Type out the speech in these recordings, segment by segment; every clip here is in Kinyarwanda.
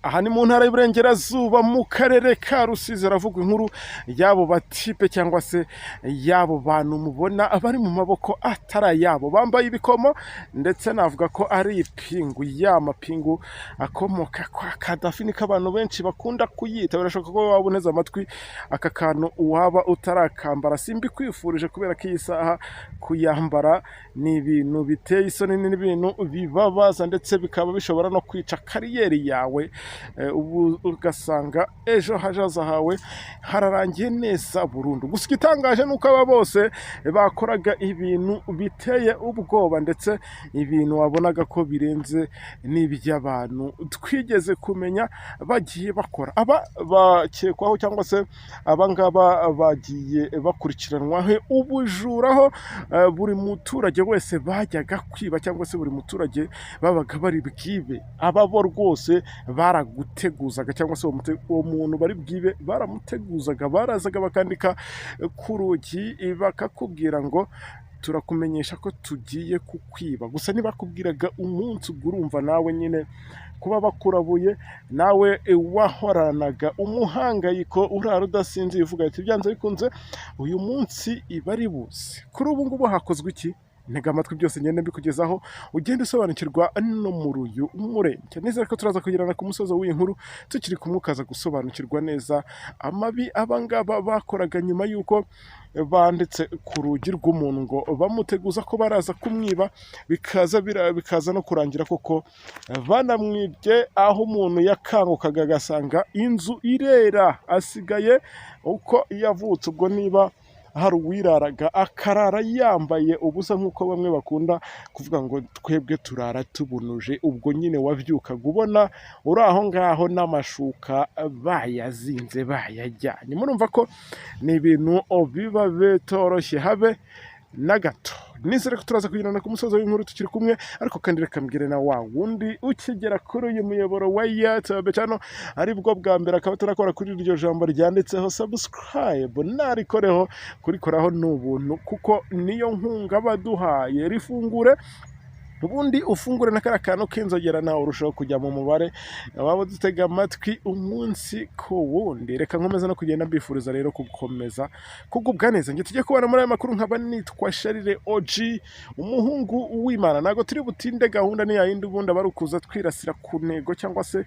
Aha ni mu ntara y'Iburengerazuba mu karere ka Rusizi haravugwa inkuru y'abo batipe cyangwa se y'abo bantu mubona bari mu maboko atari ayabo, bambaye ibikomo ndetse navuga ko ari ipingu, ya mapingu akomoka kwa Kadafi niko abantu benshi bakunda kuyita. Birashoboka ko waba uneze amatwi aka kantu waba utarakambara, simbikwifurije kubera ko iyi saha kuyambara ni ibintu biteye isoni, n'ibintu bibabaza ndetse bikaba bishobora no kwica kariyeri yawe. Ubu ugasanga ejo hajaza hawe hararangiye neza burundu. Gusa igitangaje nuko aba bose bakoraga ibintu biteye ubwoba ndetse ibintu wabonaga ko birenze n'iby'abantu twigeze kumenya bagiye bakora. Aba bakekwaho cyangwa se abangaba bagiye bakurikiranwaho ubujuraho buri muturage wese bajyaga kwiba cyangwa se buri muturage babaga bari bwibe. Aba bo rwose baraguteguzaga cyangwa se uwo muntu bari bwibe baramuteguzaga, barazaga bakandika ku rugi bakakubwira ngo turakumenyesha ko tugiye kukwiba. Gusa ntibakubwiraga umunsi, ubwo urumva nawe nyine kuba bakurabuye nawe wahoranaga umuhangayiko urara udasinziye uvuga ati byanze bikunze uyu munsi iba ari buze. Kuri ubu ngubu hakozwe iki? Ntega amatwi byose ngende mbikugezaho ugende usobanukirwa no muri uyu murenge. Nizere ko turaza kugirana ku musozo w'inkuru tukiri kumwe ukaza gusobanukirwa neza amabi abangaba bakoraga nyuma y'uko banditse ku rugi rw'umuntu ngo bamuteguza ko baraza kumwiba, bikaza no kurangira koko banamwibye, aho umuntu yakangukaga agasanga inzu irera asigaye uko yavutse. Ubwo niba hari uwiraraga akarara yambaye ubusa nk'uko bamwe bakunda kuvuga ngo twebwe turara tubunuje, ubwo nyine wabyukaga ubona uri aho ngaho n'amashuka bayazinze bayajyanye. Murumva ko ni ibintu biba bitoroshye habe na gato. Nizere ko turaza kugirana ku musozo w'inkuru tukiri kumwe, ariko kandi reka mbwire na wa wundi ukigera kuri uyu muyoboro wa YouTube channel aribwo bwa mbere akaba turakora kuri iryo jambo ryanditseho subscribe, narikoreho kurikoraho n'ubuntu kuko niyo nkunga baduhaye. Rifungure ubundi ufungure na kara kantu k'inzogera nawe urushaho kujya mu mubare waba dutega amatwi umunsi ku wundi. Reka nkomeza no kugenda mbifuriza rero gukomeza kugubwa neza. Nge tujye kubana muri aya makuru, nkaba nitwa Charles OG umuhungu w'Imana. Ntago turi butinde, gahunda ni yayindi ubundi abarukuza twirasira ku ntego cyangwa se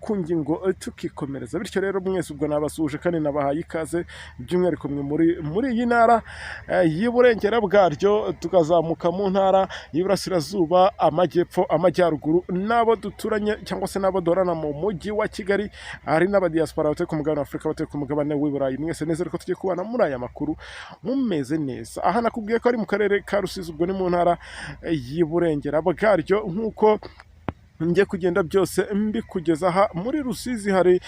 ku ngingo tukikomereza. Bityo rero mwese ubwo nabasuje kandi nabahaye ikaze, by'umwihariko muri iyi ntara y'Iburengera bwaryo tukazamuka mu ntara y'Iburasirazuba, amajyepfo, amajyaruguru, n'abo duturanye cyangwa se n'abo duhorana mu mujyi wa Kigali, hari n'abadiaspora batuye ku mugabane wa Afurika, batuye ku mugabane w'i Burayi. Mwese neza ko tugiye kubana muri aya makuru mumeze neza. Aha nakubwiye ko ari mu karere ka Rusizi, ubwo ni mu ntara y'Iburengera bwaryo. Nk'uko njye kugenda byose mbikugeza aha muri Rusizi, hari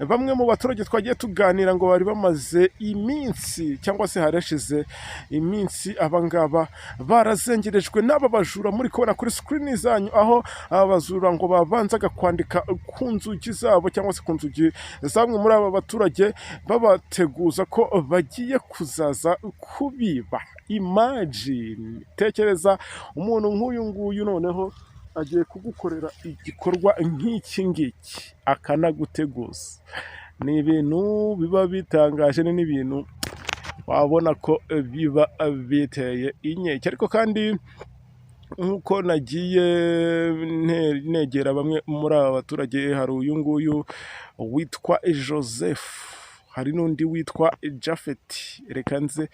bamwe mu baturage twagiye tuganira ngo bari bamaze iminsi cyangwa se harashize iminsi abangaba barazengerejwe n'aba bajura muri kubona kuri screen zanyu, aho aba bajura ngo babanzaga kwandika ku nzugi zabo cyangwa se ku nzugi zamwe muri aba baturage babateguza ko bagiye kuzaza kubiba. Imagine, tekereza umuntu nk'uyu nguyu noneho agiye kugukorera igikorwa nk'iki ngiki akanaguteguza. Ni ibintu biba bitangaje, ni n'ibintu wabona ko biba biteye inkeke. Ariko kandi nk'uko nagiye negera bamwe muri aba baturage, hari uyu nguyu witwa Joseph, hari n'undi witwa Japhet. Reka nze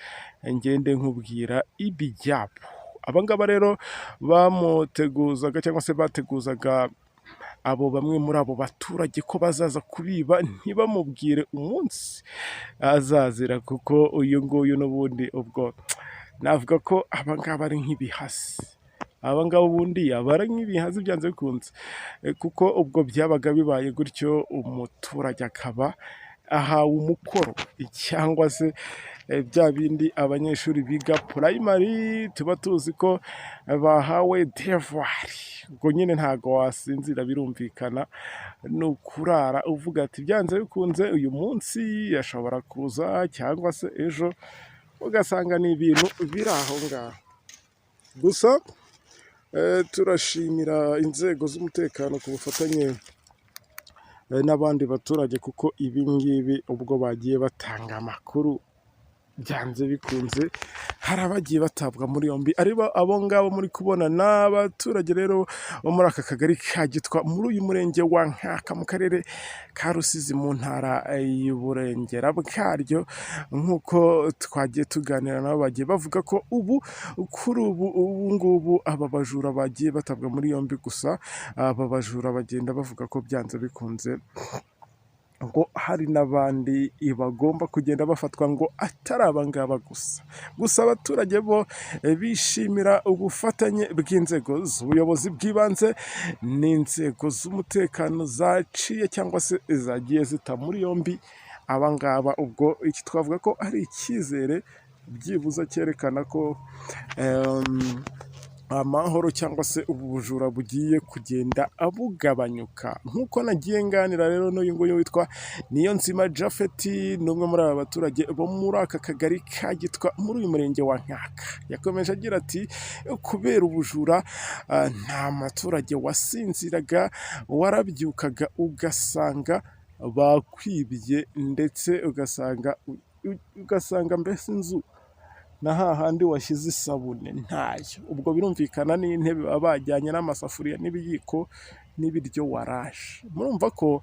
ngende nkubwira ibijyabo. Abangaba rero bamuteguzaga cyangwa se bateguzaga abo bamwe muri abo baturage ko bazaza kubiba, ntibamubwire umunsi azazira, kuko uyu nguyu n'ubundi ubwo navuga ko abangaba ari nk'ibihasi. Abangaba ubundi abara nk'ibihazi byanze bikunze, kuko ubwo byabaga bibaye gutyo umuturage akaba ahawe umukoro cyangwa se bya bindi abanyeshuri biga primary tuba tuzi ko bahawe devoir. Ubwo nyine ntago wasinzira, birumvikana, ni ukurara uvuga ati byanze bikunze uyu munsi yashobora kuza cyangwa se ejo, ugasanga ni ibintu biri aho ngaho. Gusa turashimira inzego z'umutekano ku bufatanye n'abandi baturage, kuko ibi ngibi ubwo bagiye batanga amakuru byanze bikunze hari abagiye batabwa muri yombi, aribo abo ngabo muri kubona. Ni abaturage rero bo muri aka kagari ka Gitwa muri uyu murenge wa Nkaka mu karere ka Rusizi mu ntara y'Uburengera bwaryo. Nk'uko twagiye tuganira nabo, bagiye bavuga ko kuri ubu ngubu aba bajura bagiye batabwa muri yombi, gusa aba bajura bagenda bavuga ko byanze bikunze ngo hari n'abandi bagomba kugenda bafatwa, ngo atari abangaba gusa abaturage bo bishimira ubufatanye bw'inzego z'ubuyobozi bw'ibanze n'inzego z'umutekano zaciye cyangwa se zagiye zita muri yombi abangaba. Ubwo iki twavuga ko ari icyizere byibuze cyerekana ko amahoro cyangwa se ubu bujura bugiye kugenda bugabanyuka. Nk'uko nagiye nganira rero n'uyu nguyu witwa Niyonzima Japhet, ni umwe muri aba baturage bo muri aka kagari ka Gitwa muri uyu murenge wa Nkaka. Yakomeje agira ati kubera ubujura nta muturage wasinziraga, warabyukaga ugasanga bakwibye, ndetse ugasanga mbese inzu na hahandi washyize isabune ntayo. Ubwo birumvikana n'intebe baba bajyanye n'amasafuriya n'ibiyiko n'ibiryo waraje. Murumva ko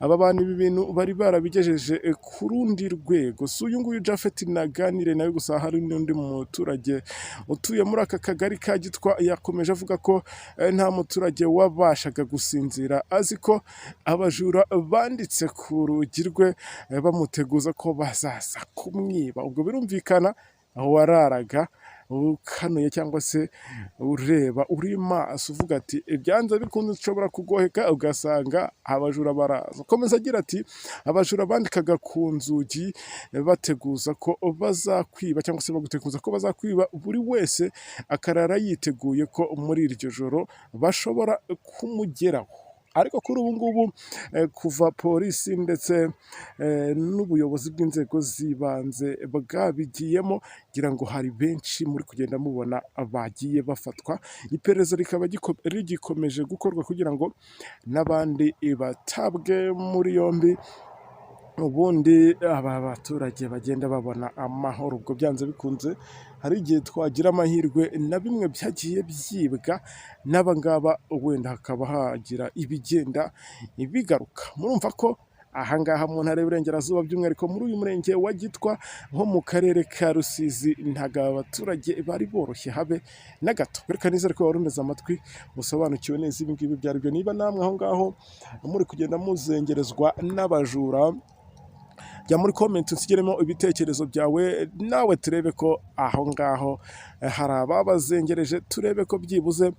aba bantu ibi bintu bari barabigejeje ku rundi rwego. Si uyu nguyu Japhet naganire nawe gusa, hari n'undi muturage utuye muri aka kagari ka Gitwa, yakomeje avuga ko nta muturage wabashaga gusinzira azi ko abajura banditse ku rugi rwe bamuteguza ko bazaza kumwiba. Ubwo birumvikana aho wararaga ukanuye cyangwa se ureba uri maso uvuga ati ibyanze bikunze ushobora kugoheka ugasanga abajura baraza. Komeza agira ati abajura bandikaga ku nzugi bateguza ko bazakwiba cyangwa se baguteguza ko bazakwiba, buri wese akarara yiteguye ko muri iryo joro bashobora kumugeraho. Ariko kuri ubu ngubu kuva polisi ndetse n'ubuyobozi bw'inzego z'ibanze bwabigiyemo, ngira ngo hari benshi muri kugenda mubona bagiye bafatwa. Iperereza rikaba rigikomeje gukorwa kugira ngo n'abandi batabwe muri yombi, ubundi aba baturage bagenda babona amahoro. Ubwo byanze bikunze hari igihe twagira amahirwe na bimwe byagiye byibwa n'abangaba, wenda hakaba hagira ibigenda bigaruka. Murumva ko ahangaha mu ntara y'Iburengerazuba, by'umwihariko muri uyu murenge wa Gitwa nko mu karere ka Rusizi, ntabwo abaturage bari boroshye habe na gato. Reka nizere ko wari umeze amatwi usobanukiwe neza ibi ngibi byari byo. Niba namwe aho ngaho muri kugenda muzengerezwa n'abajura, jya muri comment usigiremo ibitekerezo byawe, nawe turebe ko aho ngaho hari ababazengereje, turebe ko byibuze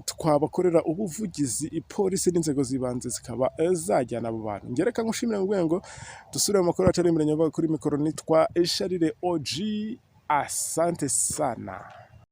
twabakorera ubuvugizi, polisi n'inzego z'ibanze zikaba zajyana abo bantu. Ngereka ngushimire ngo dusubire mu makuru yacu ari imbere. Kuri mikoro nitwa Sharire OG, asante sana.